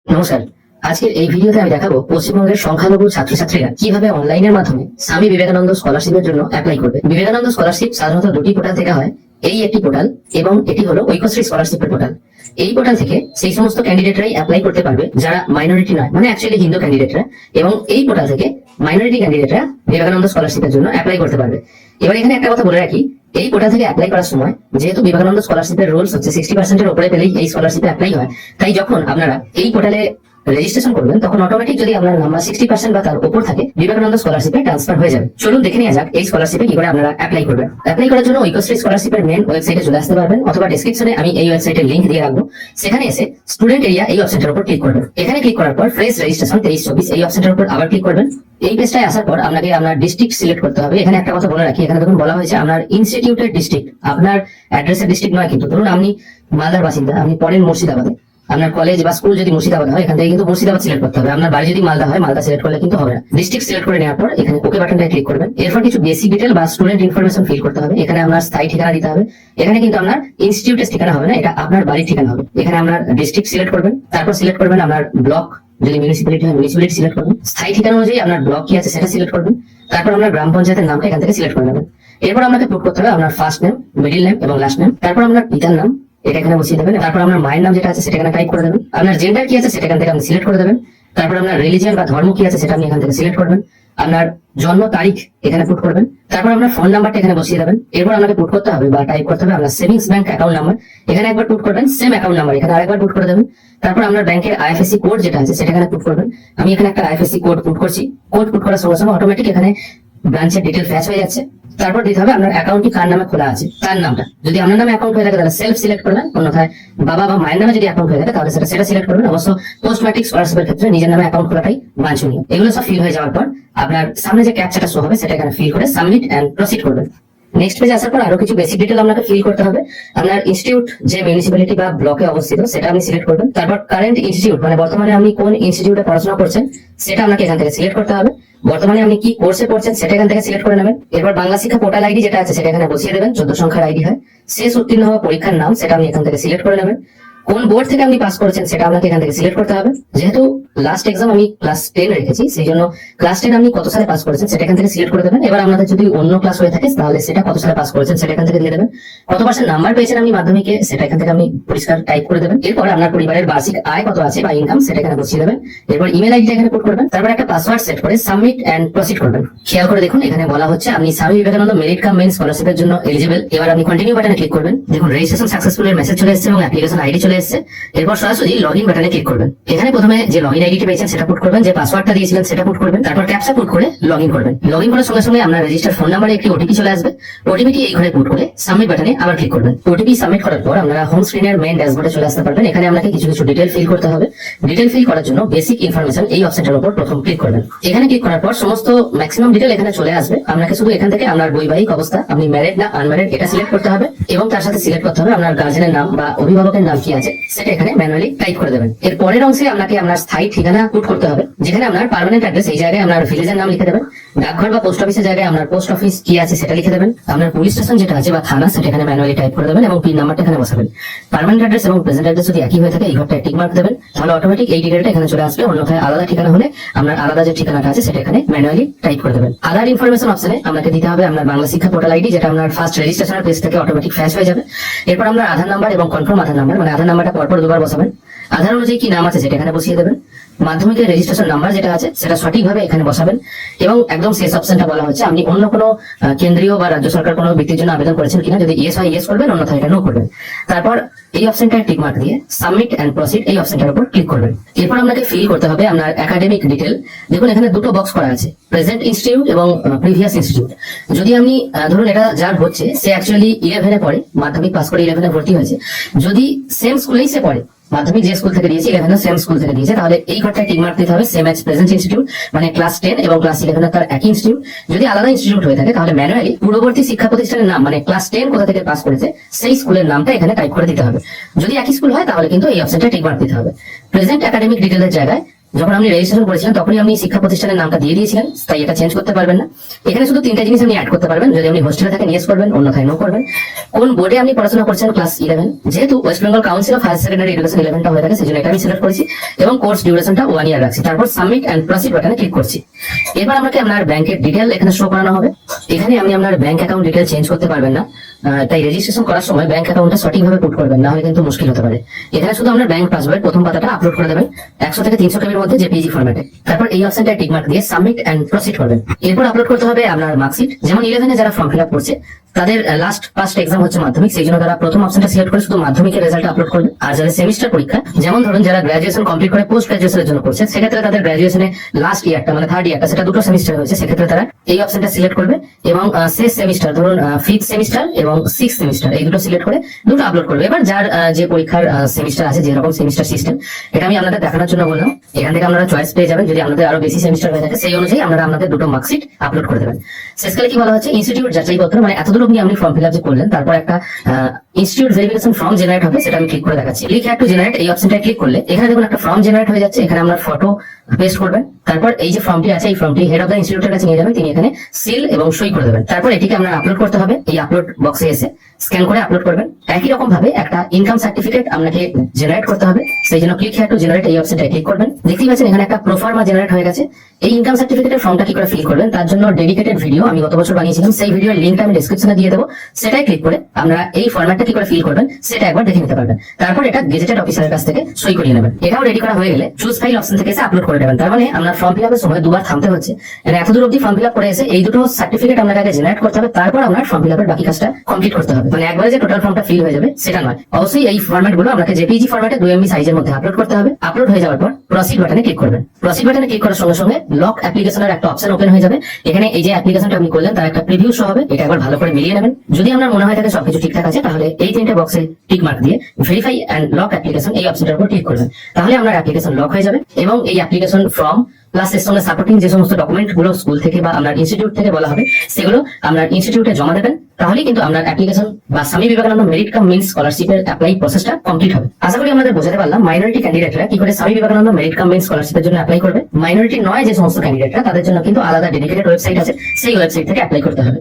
নমস্কার। আজকের এই ভিডিওতে আমি দেখাবো পশ্চিমবঙ্গের সংখ্যালঘু ছাত্রছাত্রীরা কিভাবে অনলাইনের মাধ্যমে স্বামী বিবেকানন্দ স্কলারশিপের জন্য অ্যাপ্লাই করবে। বিবেকানন্দ স্কলারশিপ সাধারণত দুটি পোর্টাল থেকে হয়, এই একটি পোর্টাল এবং এটি হলো ঐক্যশ্রী স্কলারশিপের পোর্টাল। এই পোর্টাল থেকে সেই সমস্ত ক্যান্ডিডেটরাই অ্যাপ্লাই করতে পারবে যারা মাইনরিটি নয়, মানে অ্যাকচুয়ালি হিন্দু ক্যান্ডিডেটরা, এবং এই পোর্টাল থেকে মাইনরিটি ক্যান্ডিডেটরা বিবেকানন্দ স্কলারশিপের জন্য অ্যাপ্লাই করতে পারবে। এবার এখানে একটা কথা বলে রাখি, এই পোর্টাল থেকে অ্যাপ্লাই করার সময় যেহেতু বিবেকানন্দ স্কলারশিপের রুলস হচ্ছে 60% উপরে পেলেই এই স্কলারশিপে অ্যাপ্লাই হয়, তাই যখন আপনারা এই পোর্টালে রেজিস্ট্রেশন করবেন তখন অটোমেটিক যদি আপনার নাম্বার 60% বা তার উপর থাকে বিবেকানন্দ স্কলারশিপে ট্রান্সফার হয়ে যাবে। চলুন দেখে নেওয়া যাক এই স্কলারশিপে কি করে আপনারা অ্যাপ্লাই করবেন। অ্যাপ্লাই করার জন্য ঐক্যশ্রী স্কলারশিপের মেন ওয়েবসাইটে চলে আসতে পারবেন, অথবা ডেসক্রিপশনে আমি এই ওয়েবসাইটের লিংক দিয়ে রাখবো। সেখানে এসে স্টুডেন্ট এরিয়া এই অপশনটার উপর ক্লিক করবেন। এখানে ক্লিক করার পর ফ্রেশ রেজিস্ট্রেশন 23-24 এই অপশনটার উপর আবার ক্লিক করবেন। এই পেজটায় আসার পর আপনাকে আপনার ডিস্ট্রিক্ট সিলেক্ট করতে হবে। এখানে একটা কথা বলে রাখি, এখানে দেখুন বলা হয়েছে আপনার ইনস্টিটিউটের ডিস্ট্রিক্ট, আপনার অ্যাড্রেসের ডিস্ট্রিক্ট নয়। কিন্তু ধরুন আপনি মালদার বাসিন্দা, আপনি পড়েন মুর্শিদাবাদে, আপনার কলেজ বা স্কুল যদি মুর্শিদাবাদ হয় এখান থেকে কিন্তু মুর্শিদাবাদ সিলেক্ট করতে হবে। আপনার বাড়ি যদি মালদা হয় মালদা সিলেক্ট করলে কিন্তু হবে না। ডিস্ট্রিক্ট সিলেক্ট করে নেওয়ার পর এখানে ওকে বাটনটায় ক্লিক করবেন। এরপর কিছু বেসিক ডিটেল বা স্টুডেন্ট ইনফরমেশন ফিল করতে হবে। এখানে আপনার স্থায়ী ঠিকানা দিতে হবে। এখানে কিন্তু আপনার ইনস্টিটিউটের ঠিকানা হবে না, এটা আপনার বাড়ির ঠিকানা হবে। এখানে আপনার ডিস্ট্রিক্ট সিলেক্ট করবেন, তারপর সিলেক্ট করবেন আপনার ব্লক, যদি মিউনিসিপ্যালিটি হয় মিউনিসিপ্যালিটি সিলেক্ট করবেন। স্থায়ী ঠিকানা অনুযায়ী আপনার ব্লক কি আছে সেটা সিলেক্ট করবেন। তারপর আপনার গ্রাম পঞ্চায়েতের নামটা এখান থেকে সিলেক্ট করে নেবেন। এরপর আপনাকে পুট করতে হবে আপনার ফার্স্ট নেম, মিডিল নেম এবং লাস্ট নেম। তারপর আপনার পিতার নাম এটা এখানে বসিয়ে দেবেন। তারপর আপনার মায়ের নাম যেটা আছে সেটা এখানে টাইপ করে দেবেন। আপনার জেন্ডার কি আছে সেটা এখান থেকে আপনি সিলেক্ট করে দেবেন। তারপর আপনার রিলিজিয়ন বা ধর্ম কি আছে সেটা আপনি এখান থেকে সিলেক্ট করবেন। আপনার জন্ম তারিখ এখানে পুট করবেন। তারপর আপনার ফোন নাম্বারটা এখানে বসিয়ে দেবেন। এরপর আপনাকে পুট করতে হবে বা টাইপ করতে হবে আপনার সেভিংস ব্যাংক অ্যাকাউন্ট নাম্বার, এখানে একবার পুট করবেন। সেম অ্যাকাউন্ট নাম্বার এখানে আরেকবার পুট করে দেবেন। তারপর আপনার ব্যাংকের আইএফএসসি কোড যেটা আছে সেটা এখানে পুট করবেন। আমি এখানে একটা আইএফএসসি কোড পুট করছি। কোড পুট করার সঙ্গে সঙ্গে অটোমেটিক এখানে ব্রাঞ্চের ডিটেল ফ্ল্যাশ হয়ে যাচ্ছে। তারপর দিতে হবে আপনার অ্যাকাউন্টটি কার নামে খোলা আছে তার নামটা। যদি আপনার নামে অ্যাকাউন্ট হয়ে থাকে তাহলে সেলফ সিলেক্ট করবেন, অন্যথায় বাবা বা মায়ের নামে যদি অ্যাকাউন্ট হয়ে থাকে তাহলে সেটা সিলেক্ট করবেন। অবশ্য পোস্ট ম্যাট্রিক স্কলারশিপের ক্ষেত্রে নিজের নামে অ্যাকাউন্ট খোলাটাই বাঞ্ছনীয়। এগুলো সব ফিল হয়ে যাওয়ার পর আপনার সামনে যে ক্যাপচাটা শো হবে সেটা এখানে ফিল করে সাবমিট এন্ড প্রসিড করবেন। নেক্সট পেজে আসার পর আরো কিছু বেসিক ডিটেল আপনাকে ফিল করতে হবে। আপনার ইনস্টিটিউট যে মিউনিসিপ্যালিটি বা ব্লকে অবস্থিত সেটা আপনি সিলেক্ট করবেন। তারপর কারেন্ট ইনস্টিটিউট মানে বর্তমানে আপনি কোন ইনস্টিটিউটে পড়াশোনা করছেন সেটা আপনাকে এখান থেকে সিলেক্ট করতে হবে। বর্তমানে আপনি কি কোর্সে পড়ছেন সেটা এখান থেকে সিলেক্ট করে নেবেন। এরপর বাংলা শিক্ষা পোর্টাল আইডি যেটা আছে সেটা এখানে বসিয়ে দেবেন। 14 সংখ্যার আইডি হয়। শেষ উত্তীর্ণ হওয়া পরীক্ষার নাম সেটা আপনি এখান থেকে সিলেক্ট করে নেবেন। কোন বোর্ড থেকে আপনি পাস করেছেন সেটা আপনাকে এখান থেকে সিলেক্ট করতে হবে। যেহেতু লাস্ট এক্সাম আমি ক্লাস 10 রেখেছি সেই জন্য ক্লাস 10 আপনি কত সালে পাস করেছেন সেটা এখান থেকে সিলেক্ট করে দেবেন। এবার আপনাদের যদি অন্য ক্লাস হয়ে থাকে তাহলে সেটা কত সালে পাস করেছেন সেটা এখান থেকে দিয়ে দেবেন। কত পার্সেন্ট নাম্বার পেয়েছেন আপনি মাধ্যমিকে সেটা এখান থেকে আপনি পরিষ্কার টাইপ করে দেবেন। এরপর আপনার পরিবারের বার্ষিক আয় কত আছে বা ইনকাম সেটা এখানে বসিয়ে দেবেন। এরপর ইমেল আইডিটা এখানে পুট করবেন। তারপর একটা পাসওয়ার্ড সেট করে সাবমিট এন্ড প্রসিড করবেন। খেয়াল করে দেখুন এখানে বলা হচ্ছে আপনি Swami Vivekananda merit cum main স্কলারশিপের জন্য এলিজিবল। এবার আপনি কন্টিনিউ বাটনে ক্লিক করবেন। দেখুন রেজিস্ট্রেশন সাকসেসফুল এর মেসেজ চলে এসেছে এবং অ্যাপ্লিকেশন আইডি চলে এসেছে। এরপর সরাসরি লগইন বাটনে ক্লিক করবেন। এখানে প্রথমে যে লগইন আইডিটি পেয়েছেন সেটা পুট করবেন, যে পাসওয়ার্ডটা দিয়েছিলেন সেটা পুট করবেন। তারপর ক্যাপচা পুট করে লগইন করবেন। লগইন করার সঙ্গে সঙ্গে আপনার রেজিস্টার্ড ফোন নাম্বারে একটি ওটিপি চলে আসবে। ওটিপিটি এই ঘরে পুট করে সাবমিট বাটনে আবার ক্লিক করবেন। ওটিপি সাবমিট করার পর আপনারা হোম স্ক্রিনের মেইন ড্যাশবোর্ডে চলে আসতে পারবেন। এখানে আপনাকে কিছু কিছু ডিটেল ফিল করতে হবে। ডিটেল ফিল করার জন্য বেসিক ইনফরমেশন এই অপশনটার উপর প্রথম ক্লিক করবেন। এখানে ক্লিক করার পর সমস্ত ম্যাক্সিমাম ডিটেল এখানে চলে আসবে। আপনাকে শুধু এখান থেকে আপনার বৈবাহিক অবস্থা, আপনি ম্যারিড না আনম্যারিড এটা সিলেক্ট করতে হবে এবং তার সাথে সিলেক্ট করতে হবে আপনার গার্জেনের নাম বা অভিভাবকের নাম কি আছে সেটা এখানে ম্যানুয়ালি টাইপ করে দেবেন। এর পরের অংশে আপনাকে আপনার স্থায়ী ঠিকানা পুট করতে হবে। যেখানে আপনার পার্মানেন্ট অ্যাড্রেস এই জায়গায় আপনার ভিলেজের নাম লিখে দেবেন। ডাকঘর বা পোস্ট অফিসের জায়গায় আপনার পোস্ট অফিস কি আছে সেটা লিখে দেবেন। আপনার পুলিশ স্টেশন যেটা আছে বা থানা সেটা এখানে ম্যানুয়ালি টাইপ করে দেবেন এবং পিন নাম্বারটা এখানে বসাবেন। পার্মানেন্ট অ্যাড্রেস এবং প্রেজেন্ট অ্যাড্রেস যদি একই হয়ে থাকে এই ঘরটা টিক মার্ক দেবেন, তাহলে অটোমেটিক এই ডিটেলটা এখানে চলে আসবে। অন্যথায় আলাদা ঠিকানা হলে আপনার আলাদা যে ঠিকানাটা আছে সেটা এখানে ম্যানুয়ালি টাইপ করে দেবেন। আদার ইনফরমেশন অপশনে আপনাকে দিতে হবে আপনার বাংলা শিক্ষা পোর্টাল আইডি, যেটা আপনার ফার্স্ট রেজিস্ট্রেশনের পেজ থেকে অটোমেটিক ফ্ল্যাশ হয়ে যাবে। এরপর আপনার আধার নাম্বার এবং কনফার্ম আধার নাম্বার, মানে আধার নাম্বারটা পরপর দুবার বসাবেন। আধার অনুযায়ী কি নাম আছে সেটা এখানে বসিয়ে দেবেন। মাধ্যমিকের রেজিস্ট্রেশন নাম্বার যেটা আছে সেটা সঠিকভাবে এখানে বসাবেন এবং একদম শেষ অপশনটা বলা হচ্ছে আপনি অন্য কোনো কেন্দ্রীয় বা রাজ্য সরকার কোনো ব্যক্তির জন্য আবেদন করেছেন কিনা, যদি ইয়েস হয় ইয়েস করবেন, অন্যথায় এটা নো করবেন। তারপর এই অপশনটায় টিক মার্ক দিয়ে সাবমিট এন্ড প্রসিড এই অপশনটার উপর ক্লিক করবেন। এরপর আপনাকে ফিল করতে হবে আপনার একাডেমিক ডিটেল। দেখুন এখানে দুটো বক্স করা আছে, প্রেজেন্ট ইনস্টিটিউট এবং প্রিভিয়াস ইনস্টিটিউট। যদি আপনি ধরুন এটা যার হচ্ছে সে অ্যাকচুয়ালি 11 পড়ে, মাধ্যমিক পাস করে 11 ভর্তি হয়েছে, যদি সেম স্কুলেই সে পড়ে, মাধ্যমিক যে স্কুল থেকে দিয়েছে 11 সেম স্কুল থেকে দিয়েছে, তাহলে এই ঘরটায় টিক মার্ক দিতে হবে সেম এজ প্রেজেন্ট ইনস্টিটিউট, মানে ক্লাস 10 এবং ক্লাস 11 তার একই ইনস্টিটিউট। যদি আলাদা ইনস্টিটিউট হয়ে থাকে তাহলে ম্যানুয়ালি পূর্ববর্তী শিক্ষা প্রতিষ্ঠানের নাম, মানে ক্লাস 10 কোথা থেকে পাস করেছে সেই স্কুলের নামটা এখানে টাইপ করে দিতে হবে। যদি একই স্কুল হয় তাহলে কিন্তু এই অপশনটা টিক মার্ক দিতে হবে। প্রেজেন্ট একাডেমিক ডিটেলের জায়গায় যখন আপনি রেজিস্ট্রেশন করেছিলেন তখনই আপনি শিক্ষা প্রতিষ্ঠানের নামটা দিয়ে দিয়েছিলেন, তাই এটা চেঞ্জ করতে পারবেন না। এখানে শুধু তিনটা জিনিস আপনি অ্যাড করতে পারবেন, যদি আপনি হোস্টেলে থাকেন ইয়েস করবেন, অন্যথায় নো করবেন। কোন বোর্ডে আপনি পড়াশোনা করছেন, ক্লাস 11, যেহেতু West Bengal council of higher secondary education 11টা হয়ে থাকে সেজন্য এটা আমি সিলেক্ট করেছি এবং কোর্স ডিউরেশনটা 1 ইয়ার রাখছি। তারপর সাবমিট এন্ড প্রসিড বাটনে ক্লিক করছি। এবার আমাকে আপনার ব্যাংকের ডিটেল এখানে শো করানো হবে। এখানে আপনি আপনার ব্যাংক অ্যাকাউন্ট ডিটেল চেঞ্জ করতে পারবেন না, তাই রেজিস্ট্রেশন করার সময় ব্যাংক অ্যাকাউন্টটা সঠিকভাবে পুট করবেন, না হলে কিন্তু মুশকিল হতে পারে। এখানে শুধু আপনার ব্যাংক পাসবইয়ের প্রথম পাতাটা আপলোড করে দেবেন 100 থেকে 300 কেবির মধ্যে জেপিজি ফরম্যাটে। তারপর এই অপশনটায় টিক মার্ক দিয়ে সাবমিট এন্ড প্রসিড করবেন। এরপর আপলোড করতে হবে আপনার মার্কশিট। যেমন 11 এ যারা ফর্ম ফিল আপ করছে তাদের লাস্ট ফার্স্ট এক্সাম হচ্ছে মাধ্যমিক, সেই জন্য তারা প্রথম অপশনটা সিলেক্ট করে শুধু মাধ্যমিকের রেজাল্ট আপলোড করবে। আর যাদের সেমিস্টার পরীক্ষা, যেমন ধরুন যারা গ্রাজুয়েশন কমপ্লিট করে পোস্ট গ্রাজুয়েশনের জন্য করছে, সেক্ষেত্রে তাদের গ্রাজুয়েশনে লাস্ট ইয়ারটা মানে থার্ড ইয়ারটা সেটা দুটো সেমিস্টার হয়েছে, সেক্ষেত্রে তারা এই অপশনটা সিলেক্ট করবে এবং শেষ সেমিস্টার ধরুন 5th সেমিস্টার এবং 6th সেমিস্টার এই দুটো সিলেক্ট করে দুটো আপলোড করবে। এবার যার যে পরীক্ষার সেমিস্টার আছে, যেরকম সেমিস্টার সিস্টেম, এটা আমি আপনাদের দেখানোর জন্য বললাম। এখান থেকে আপনারা চয়েস পেয়ে যাবেন, যদি আপনাদের আরো বেশি সেমিস্টার হয়ে থাকে সেই অনুযায়ী আপনারা আপনাদের দুটো মার্কশিট আপলোড করে দেবেন। শেষকালে কি বলা হচ্ছে, ইনস্টিটিউট যাচাইপত্র, মানে এতদূর অবধি আপনি ফর্ম ফিল আপ করলেন, তারপর একটা ইনস্টিটিউট ভেরিফিকেশন ফর্ম জেনারেট হবে, সেটা আমি ক্লিক করে দেখাচ্ছি। ক্লিক হ্যাড টু জেনারেট এই অপশনটা ক্লিক করলে এখানে দেখুন একটা ফর্ম জেনারেট হয়ে যাচ্ছে। এখানে আপনার ফটো পেস্ট করবেন, তারপর এই যে ফর্মটি আছে এই ফর্মটি হেড অফ দ্য ইনস্টিটিউটের কাছে নিয়ে যাবেন, তিনি এখানে সিল এবং সই করে দেবেন। তারপর এটিকে আপনার আপলোড করতে হবে। এই আপলোড বক্সে এসে স্ক্যান করে আপলোড করবেন। একই রকম ভাবে একটা ইনকাম সার্টিফিকেট আপনাকে জেনারেট করতে হবে, সেই জন্য ক্লিক হ্যাড টু জেনারেট এই অপশনটা ক্লিক করবেন। দেখতেই পাচ্ছেন এখানে একটা প্রোফার্মা জেনারেট হয়ে গেছে। এই ইনকাম সার্টিফিকেটের ফর্মটা কি করে ফিল করবেন তার জন্য ডেডিকেটেড ভিডিও আমি গত বছর বানিয়েছিলাম, সেই ভিডিওর লিঙ্কটা আমি ডেসক্রিপশনে দিয়ে দেবো। সেটাই ক্লিক করে আপনারা এই ফরম্যাটটা কি করে ফিল করবেন সেটা একবার দেখে নিতে পারবেন। তারপর এটা গেজেটেড অফিসারের কাছ থেকে সই করিয়ে নেবেন। এটাও রেডি করা হয়ে গেলে চুজ ফাইল অপশন থেকে এসে আপলোড করে দেবেন। তার মানে আপনার ফর্ম ফিল আপের সময় দুবার থামতে হচ্ছে, এত দূর অব্দি ফর্ম ফিল আপ করে এসে এই দুটো সার্টিফিকেট আপনাকে আগে জেনারেট করতে হবে, তারপর আপনার ফর্ম ফিল আপের বাকি কাজটা কমপ্লিট করতে হবে। মানে একবারে যে টোটাল ফর্মটা ফিল হয়ে যাবে সেটা নয়। অবশ্যই এই ফরম্যাট গুলো আপনাকে জেপিজি ফরম্যাটে 2 MB সাইজের মধ্যে আপলোড করতে হবে। আপলোড হয়ে যাওয়ার পর প্রসিড বাটনে ক্লিক করবেন। প্রসিড বাটনে ক্লিক করার সঙ্গে সঙ্গে লক অ্যাপ্লিকেশনের একটা অপশন ওপেন হয়ে যাবে। এখানে এই যে অ্যাপ্লিকেশনটা আপনি করলেন তার একটা প্রিভিউ শো হবে, এটা একবার ভালো করে মিলিয়ে নেবেন। যদি আপনার মনে হয় থাকে সবকিছু ঠিকঠাক আছে, তাহলে এই তিনটে বক্সে টিক মার্ক দিয়ে ভেরিফাই এন্ড লক অ্যাপ্লিকেশন এই অপশনটার উপর ক্লিক করবেন। তাহলে আপনার অ্যাপ্লিকেশন লক হয়ে যাবে এবং এই অ্যাপ্লিকেশন ফর্ম প্লাস এর সঙ্গে সাপোর্টিং যে সমস্ত ডকুমেন্ট গুলো স্কুল থেকে বা আপনার ইনস্টিটিউট থেকে বলা হবে সেগুলো আপনার ইনস্টিটিউটে জমা দেবেন। তাহলেই কিন্তু আপনার অ্যাপ্লিকেশন বা Swami Vivekananda merit cum means স্কলারশিপের অ্যাপ্লাই প্রসেসটা কমপ্লিট হবে। আশা করি আমাদের বোঝাতে পারলাম মাইনরিটি ক্যান্ডিডেটরা কি করে Swami Vivekananda merit cum means স্কলারশিপের জন্য অ্যাপ্লাই করবে। মাইনরিটি নয় যে সমস্ত ক্যান্ডিডেটরা, তাদের জন্য কিন্তু আলাদা ডেডিকেটেড ওয়েবসাইট আছে, সেই ওয়েবসাইট থেকে অ্যাপ্লাই করতে হবে।